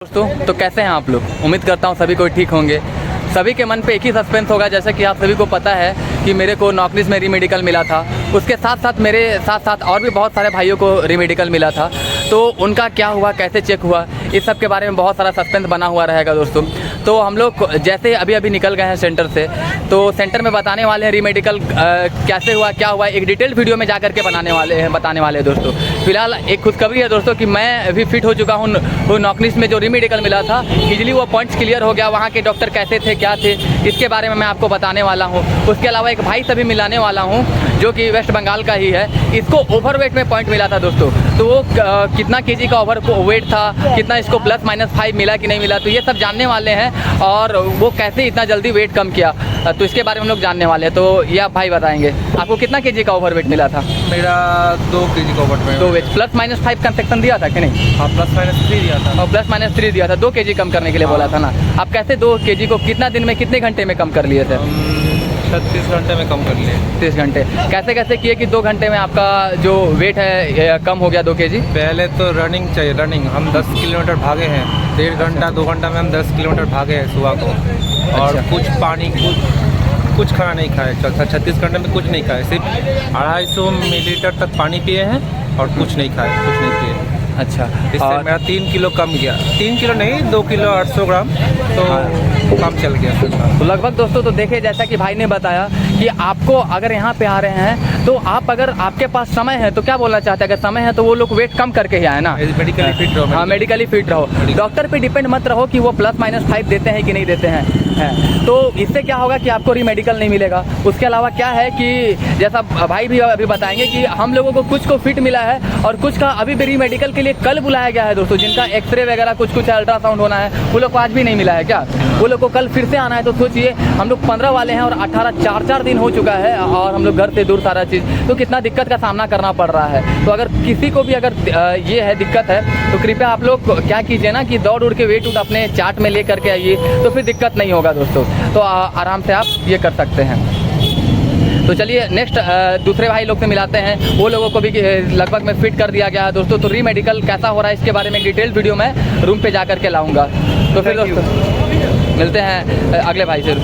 दोस्तों तो कैसे हैं आप लोग। उम्मीद करता हूँ सभी कोई ठीक होंगे। सभी के मन पे एक ही सस्पेंस होगा, जैसा कि आप सभी को पता है कि मेरे को नॉकनिस में रीमेडिकल मिला था। उसके साथ साथ मेरे साथ और भी बहुत सारे भाइयों को रीमेडिकल मिला था। तो उनका क्या हुआ, कैसे चेक हुआ, इस सब के बारे में बहुत सारा सस्पेंस बना हुआ रहेगा दोस्तों। तो हम लोग जैसे अभी निकल गए हैं सेंटर से, तो सेंटर में बताने वाले हैं रीमेडिकल कैसे हुआ, क्या हुआ, एक डिटेल्ड वीडियो में जा करके बताने वाले हैं दोस्तों। फिलहाल एक खुशखबरी है दोस्तों कि मैं अभी फिट हो चुका हूँ। नॉकनिस में जो रीमेडिकल मिला था, इजीली वो पॉइंट्स क्लियर हो गया। वहाँ के डॉक्टर कैसे थे, क्या थे, इसके बारे में मैं आपको बताने वाला हूँ। उसके अलावा एक भाई से भी मिलाने वाला हूँ जो कि वेस्ट बंगाल का ही है। इसको ओवरवेट में पॉइंट मिला था दोस्तों। तो वो कितना केजी का ओवर वेट था, कितना इसको +-5 मिला कि नहीं मिला, तो ये सब जानने वाले हैं। और वो कैसे इतना जल्दी वेट कम किया, तो इसके बारे में हम लोग जानने वाले हैं। तो ये आप भाई बताएंगे आपको कितना केजी का ओवरवेट मिला था। मेरा 2 केजी का ओवरवेट। तो वेट +-5 कंसेक्शन दिया था कि नहीं। हाँ, +-3 दिया था। और +-3 दिया था, 2 केजी कम करने के लिए बोला था ना। आप कैसे 2 केजी को कितना दिन में, कितने घंटे में कम कर लिए थे। 36 घंटे में कम कर लिए। 30 घंटे कैसे कैसे किए कि 2 घंटे में आपका जो वेट है कम हो गया 2 केजी। पहले तो रनिंग चाहिए, रनिंग हम 10 किलोमीटर भागे हैं। 1.5 घंटा 2 घंटा में हम 10 किलोमीटर भागे हैं सुबह को। और कुछ पानी, कुछ खाना नहीं खाए। 36 घंटे में कुछ नहीं खाए, सिर्फ 250 मिलीलीटर तक पानी पिए हैं और कुछ नहीं खाए, कुछ नहीं पिए। अच्छा, इससे मेरा 3 किलो कम गया। 3 किलो नहीं, 2 किलो 800 ग्राम तो कम चल गया। तो लगभग दोस्तों तो देखे, जैसा कि भाई ने बताया कि आपको अगर यहाँ पे आ रहे हैं तो आप, अगर आपके पास समय है तो क्या बोलना चाहते हैं, अगर समय है तो वो लोग वेट कम करके ही आए ना। मेडिकली फिट रहो। हाँ, मेडिकली फिट रहो। डॉक्टर पे डिपेंड मत रहो कि वो +-5 देते हैं कि नहीं देते हैं। तो इससे क्या होगा कि आपको रीमेडिकल नहीं मिलेगा। उसके अलावा क्या है कि जैसा भाई भी अभी बताएंगे कि हम लोगों को कुछ को फिट मिला है और कुछ का अभी भी रीमेडिकल के लिए कल बुलाया गया है दोस्तों। जिनका एक्सरे वगैरह कुछ अल्ट्रासाउंड होना है, वो लोग को आज भी नहीं मिला है क्या, वो लोग को कल फिर से आना है। तो सोचिए हम लोग 15 वाले हैं और 18 4 दिन हो चुका है और हम लोग घर से दूर सारा चीज़, तो कितना दिक्कत का सामना करना पड़ रहा है। तो अगर किसी को भी अगर ये है दिक्कत है तो कृपया आप लोग क्या कीजिए ना कि दौड़ के वेट अपने चार्ट में ले करके आइए, तो फिर दिक्कत नहीं होगा दोस्तों। तो आराम से आप ये कर सकते हैं। तो चलिए नेक्स्ट दूसरे भाई लोग से मिलाते हैं। वो लोगों को भी लगभग में फिट कर दिया गया है दोस्तों। तो रीमेडिकल कैसा हो रहा है इसके बारे में डिटेल वीडियो मैं रूम पे जा करके लाऊंगा। तो फिर दोस्तों मिलते हैं अगले भाई से।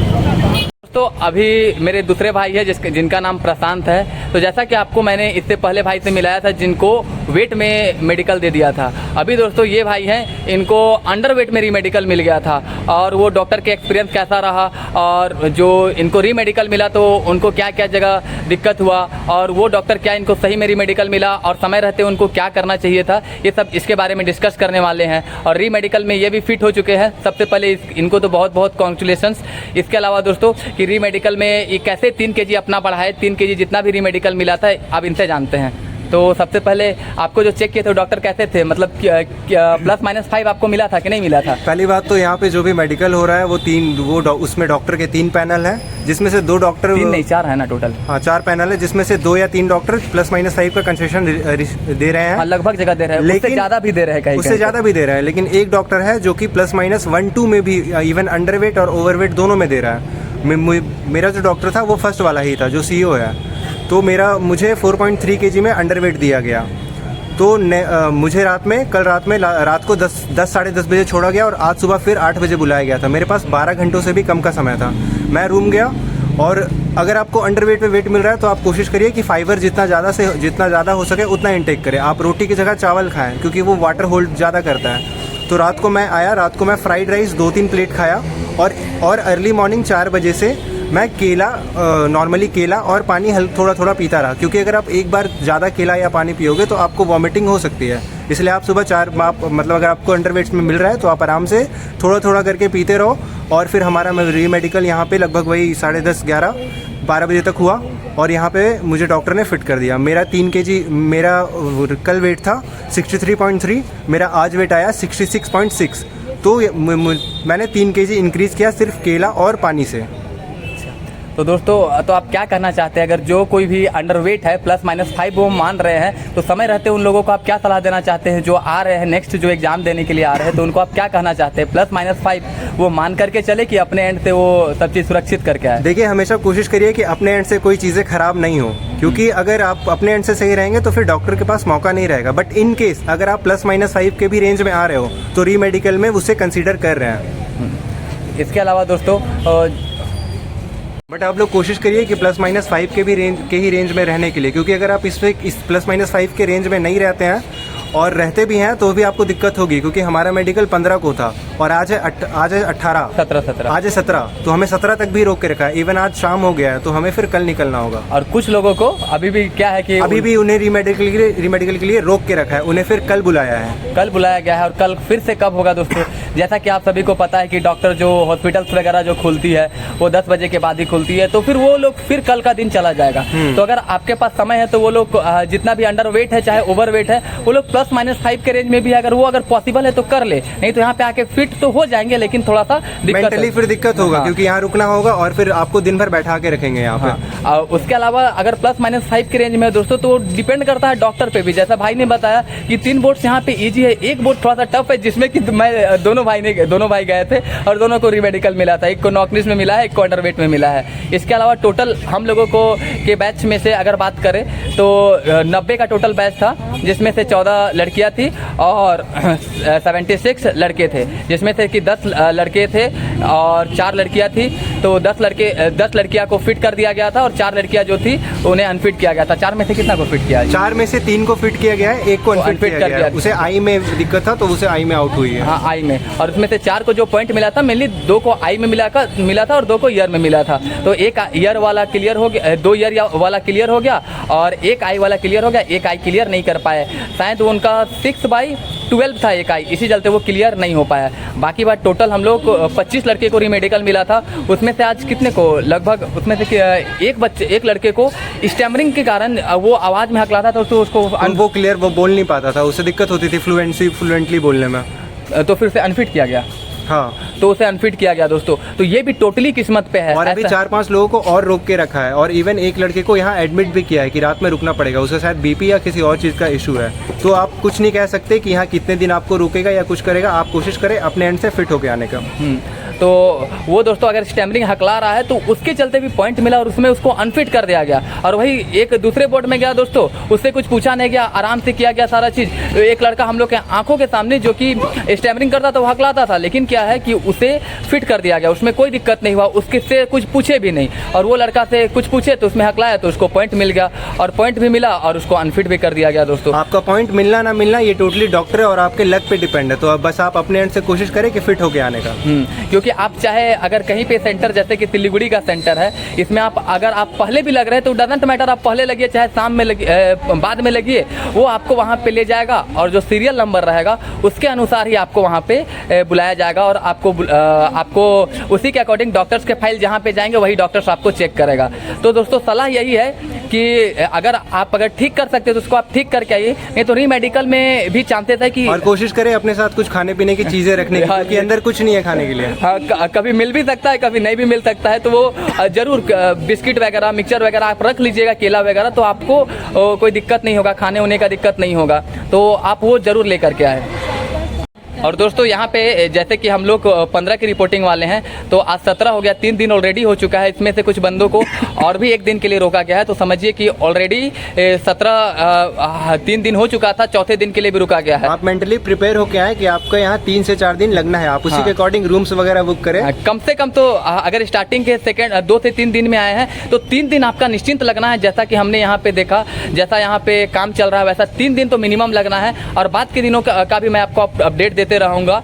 तो अभी मेरे दूसरे भाई है जिनका नाम प्रशांत है। तो जैसा कि आपको मैंने इससे पहले भाई से मिलाया था जिनको वेट में मेडिकल दे दिया था, अभी दोस्तों ये भाई हैं, इनको अंडर वेट में रीमेडिकल मिल गया था। और वो डॉक्टर के एक्सपीरियंस कैसा रहा और जो इनको रीमेडिकल मिला तो उनको क्या क्या जगह दिक्कत हुआ और वो डॉक्टर क्या इनको सही में रीमेडिकल मिला और समय रहते उनको क्या करना चाहिए था, ये सब इसके बारे में डिस्कस करने वाले हैं। और रीमेडिकल में ये भी फिट हो चुके हैं। सबसे पहले इनको तो बहुत बहुत कॉन्ग्रेचुलेशंस। इसके अलावा दोस्तों कि रीमेडिकल में ये कैसे 3 केजी अपना बढ़ाए, 3 केजी जितना भी रीमेडिकल मिला था आप इनसे जानते हैं। तो सबसे पहले आपको जो चेक किए थे डॉक्टर कैसे थे, मतलब +-5 आपको मिला था कि नहीं मिला था। पहली बात तो यहाँ पे जो भी मेडिकल हो रहा है वो उसमें डॉक्टर के 3 पैनल हैं, जिसमें से 2 डॉक्टर 3 नहीं 4 है ना टोटल। हाँ 4 पैनल है, जिसमें से 2 या 3 डॉक्टर +-5 का कंसेशन दे रहे हैं। लगभग जगह दे रहे हैं, लेकिन ज़्यादा भी दे रहे हैं, उससे ज़्यादा भी दे रहे हैं। लेकिन एक डॉक्टर है जो कि +-1-2 में भी इवन अंडरवेट और ओवरवेट दोनों में दे रहा है। मेरा जो डॉक्टर था वो फर्स्ट वाला ही था जो CEO है। तो मुझे 4.3 केजी में अंडरवेट दिया गया। तो मुझे कल रात को 10 साढ़े 10 बजे छोड़ा गया और आज सुबह फिर 8 बजे बुलाया गया था। मेरे पास 12 घंटों से भी कम का समय था। मैं रूम गया और अगर आपको अंडरवेट पे वेट मिल रहा है तो आप कोशिश करिए कि फाइबर जितना ज़्यादा हो सके उतना इंटेक करें। आप रोटी की जगह चावल खाएं क्योंकि वो वाटर होल्ड ज़्यादा करता है। तो रात को मैं फ्राइड राइस 2-3 प्लेट खाया और अर्ली मॉर्निंग 4 बजे से मैं नॉर्मली केला और पानी थोड़ा पीता रहा, क्योंकि अगर आप एक बार ज़्यादा केला या पानी पियोगे तो आपको वॉमिटिंग हो सकती है। इसलिए आप सुबह अगर आपको अंडरवेट में मिल रहा है तो आप आराम से थोड़ा करके पीते रहो। और फिर हमारा रीमेडिकल यहाँ पे लगभग वही 10:30, 11, 12 बजे तक हुआ और यहाँ पे मुझे डॉक्टर ने फिट कर दिया। मेरा 3 केजी मेरा कल वेट था 63.3, मेरा आज वेट आया 66.6। तो मैंने 3 केजी इंक्रीज़ किया सिर्फ केला और पानी से। तो दोस्तों, तो आप क्या कहना चाहते हैं, अगर जो कोई भी अंडरवेट है +-5 वो मान रहे हैं, तो समय रहते उन लोगों को आप क्या सलाह देना चाहते हैं जो आ रहे हैं नेक्स्ट जो एग्ज़ाम देने के लिए आ रहे हैं, तो उनको आप क्या कहना चाहते हैं? +-5 वो मान करके चले कि अपने एंड से वो सब चीज़ सुरक्षित करके आए? देखिए, हमेशा कोशिश करिए कि अपने एंड से कोई चीज़ें ख़राब नहीं हो, क्योंकि अगर आप अपने एंड से सही रहेंगे तो फिर डॉक्टर के पास मौका नहीं रहेगा। बट इन केस अगर आप +-5 के भी रेंज में आ रहे हो तो रीमेडिकल में उसे कंसीडर कर रहे हैं। इसके अलावा दोस्तों, बट आप लोग कोशिश करिए कि +-5 के ही रेंज में रहने के लिए, क्योंकि अगर आप इस +-5 के रेंज में नहीं रहते हैं और रहते भी हैं तो भी आपको दिक्कत होगी, क्योंकि हमारा मेडिकल 15 को था और आज है 18 17 आज है 17, तो हमें 17 तक भी रोक के रखा है। इवन आज शाम हो गया है तो हमें फिर कल निकलना होगा। और कुछ लोगों को अभी भी क्या है कि अभी भी उन्हें रीमेडिकल के लिए रोक के रखा है, उन्हें फिर कल बुलाया है। कल बुलाया गया है और कल फिर से कब होगा दोस्तों? जैसा कि आप सभी को पता है कि डॉक्टर जो हॉस्पिटल्स वगैरह जो खुलती है वो 10 बजे के बाद ही खुलती है, तो फिर वो लोग फिर कल का दिन चला जाएगा। तो अगर आपके पास समय है तो वो लोग जितना भी अंडर वेट है चाहे ओवर वेट है, वो लोग +-5 के रेंज में भी अगर पॉसिबल है तो कर ले, नहीं तो यहाँ पे आके फिट तो हो जाएंगे लेकिन थोड़ा सा मेंटली फिर दिक्कत होगा। हाँ। क्योंकि यहाँ रुकना होगा और फिर आपको दिन भर बैठा के रखेंगे यहाँ पे। हाँ। उसके अलावा अगर +-5 के रेंज में है दोस्तों, तो डिपेंड करता है डॉक्टर पे भी। जैसा भाई ने बताया कि 3 बोर्ड्स यहाँ पे इजी है, एक बोर्ड थोड़ा सा टफ है, जिसमें कि मैं दोनों भाई गए थे और दोनों को रीमेडिकल मिला था। एक को नॉकनिस में मिला है, एक को अंडरवेट में मिला है। इसके अलावा टोटल हम लोगों को के बैच में से अगर बात करें तो 90 का टोटल बैच था, जिसमें से 14 लड़कियां थी और 76 लड़के थे, जिसमें से कि 10 लड़के थे और 4 लड़कियां थी। तो 10 लड़कियां को फिट कर दिया गया था और 4 लड़कियां जो थी उन्हें अनफिट किया गया था। 4 में से कितना को फिट किया है? 4 में से 3 को फिट किया गया है, एक को अनफिट किया गया है। उसे आई में दिक्कत था तो उसे आई में आउट हुई है। हाँ, आई में। और उसमें से 4 को जो पॉइंट मिला था, मेनली 2 को आई में मिला था और 2 को ईयर में मिला था। तो एक ईयर वाला क्लियर हो गया, 2 ईयर वाला क्लियर हो गया और एक आई वाला क्लियर हो गया। एक आई क्लियर नहीं कर पाए, शायद उनका 6/12 था एक आई, इसी चलते वो क्लियर नहीं हो पाया। बाकी बात टोटल हम लोग 25 लड़के को रीमेडिकल मिला था। उसमें से आज कितने को लगभग, उसमें से एक लड़के को स्टैमरिंग के कारण वो आवाज़ में हकलाता था तो उसको वो बोल नहीं पाता था, उससे दिक्कत होती थी फ्लुएंटली बोलने में, तो फिर से अनफिट किया गया। हाँ, तो उसे अनफिट किया गया दोस्तों। तो ये भी टोटली किस्मत पे है। और अभी 4-5 लोगों को और रोक के रखा है और इवन एक लड़के को यहाँ एडमिट भी किया है कि रात में रुकना पड़ेगा, उसे शायद बीपी या किसी और चीज़ का इशू है। तो आप कुछ नहीं कह सकते कि यहाँ कितने दिन आपको रुकेगा या कुछ करेगा। आप कोशिश करें अपने एंड से फिट होके आने का। तो वो दोस्तों अगर स्टैमरिंग हकला रहा है तो उसके चलते भी पॉइंट मिला और उसमें उसको अनफिट कर दिया गया। और वही एक दूसरे बोर्ड में गया दोस्तों, उससे कुछ पूछा नहीं गया, आराम से किया गया सारा चीज़। एक लड़का हम लोग के आंखों के सामने जो कि स्टैमरिंग करता था वो हकलाता था, लेकिन क्या है कि उसे फिट कर दिया गया, उसमें कोई दिक्कत नहीं हुआ, उसके से कुछ पूछे भी नहीं। और वो लड़का से कुछ पूछे तो उसमें हकलाया तो उसको पॉइंट मिल गया और पॉइंट भी मिला और उसको अनफिट भी कर दिया गया। दोस्तों आपका पॉइंट मिलना ना मिलना ये टोटली डॉक्टर और आपके लक पे डिपेंड है। तो अब बस आप अपने एंड से कोशिश करें कि फिट होके आने का। क्योंकि आप चाहे अगर कहीं पे सेंटर जैसे कि सिलीगुड़ी का सेंटर है, इसमें अगर आप पहले भी लग रहे हैं तो डजंट मैटर, आप पहले लगिए चाहे शाम में लगिए बाद में लगिए, वो आपको वहाँ पे ले जाएगा और जो सीरियल नंबर रहेगा उसके अनुसार ही आपको वहाँ पे बुलाया जाएगा और आपको उसी के अकॉर्डिंग डॉक्टर्स के फाइल जहाँ पे जाएंगे वही डॉक्टर्स आपको चेक करेगा। तो दोस्तों सलाह यही है कि अगर ठीक कर सकते हो तो उसको आप ठीक करके आइए, नहीं तो रीमेडिकल में भी चांसेस है कि। और कोशिश करें अपने साथ कुछ खाने पीने की चीज़ें रखने की, क्योंकि अंदर कुछ नहीं है खाने के लिए। हाँ, कभी मिल भी सकता है कभी नहीं भी मिल सकता है, तो वो जरूर बिस्किट वगैरह मिक्सचर वगैरह आप रख लीजिएगा, केला वगैरह, तो आपको कोई दिक्कत नहीं होगा, खाने होने का दिक्कत नहीं होगा, तो आप वो जरूर लेकर के आए। और दोस्तों यहाँ पे जैसे कि हम लोग 15 की रिपोर्टिंग वाले हैं, तो आज 17 हो गया, 3 दिन ऑलरेडी हो चुका है। इसमें से कुछ बंदों को और भी 1 दिन के लिए रोका गया है, तो समझिए कि ऑलरेडी 3 दिन हो चुका था, चौथे दिन के लिए भी रुका गया है। आप मेंटली प्रिपेयर होके आए कि आपको यहाँ 3 से 4 दिन लगना है, आप उसी के अकॉर्डिंग रूम्स वगैरह बुक करें। कम से कम तो अगर स्टार्टिंग के 2 से 3 दिन में आए हैं तो 3 दिन आपका निश्चिंत लगना है। जैसा कि हमने यहाँ पे देखा, जैसा यहाँ पे काम चल रहा है वैसा 3 दिन तो मिनिमम लगना है। और बाद के दिनों का भी मैं आपको अपडेट देते रहूँगा,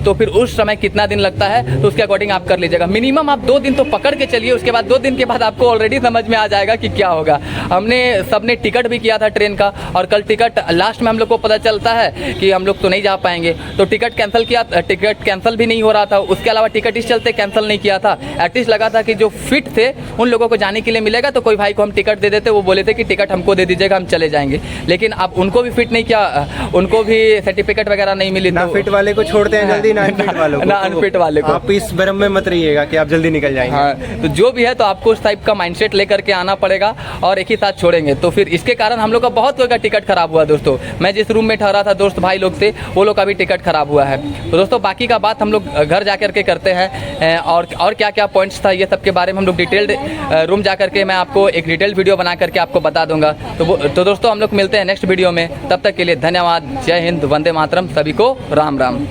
तो फिर उस समय कितना दिन लगता है तो उसके अकॉर्डिंग आप कर लीजिएगा। मिनिमम आप 2 दिन तो पकड़ के चलिए, उसके बाद 2 दिन के बाद आपको ऑलरेडी समझ में आ जाएगा कि क्या होगा। हमने सबने टिकट भी किया था ट्रेन का, और कल टिकट लास्ट में हम लोग को पता चलता है कि हम लोग तो नहीं जा पाएंगे, तो टिकट कैंसिल किया। टिकट कैंसिल भी नहीं हो रहा था, उसके अलावा टिकट इस चलते कैंसिल नहीं किया था, एटलीस्ट लगा था कि जो फिट थे उन लोगों को जाने के लिए मिलेगा। तो कोई भाई को हम टिकट दे देते, वो बोले थे कि टिकट हमको दे दीजिएगा, हम चले जाएंगे। लेकिन अब उनको भी फिट नहीं किया, उनको भी सर्टिफिकेट वगैरह नहीं मिली, ना फिट वाले को छोड़ते हैं जल्दी, ना अनफिट वालों को। ना अनफिट वाले को। आप इस भ्रम में मत रहिएगा कि आप जल्दी निकल जाएंगे। हाँ, तो जो भी है तो आपको उस टाइप का माइंडसेट लेकर के आना पड़ेगा और एक ही साथ छोड़ेंगे। तो फिर इसके कारण हम लोग का बहुत कोई का टिकट खराब हुआ दोस्तों। मैं जिस रूम में ठहरा था, दोस्त भाई लोग थे, वो लोग का भी टिकट खराब हुआ है। तो दोस्तों बाकी का बात हम लोग घर जा कर के करते हैं और क्या क्या पॉइंट्स था ये सब के बारे में हम लोग डिटेल्ड रूम जा कर के मैं आपको एक डिटेल्ड वीडियो बना करके आपको बता दूंगा। तो दोस्तों हम लोग मिलते हैं नेक्स्ट वीडियो में, तब तक के लिए धन्यवाद। जय हिंद, वंदे मातरम, सभी को राम राम।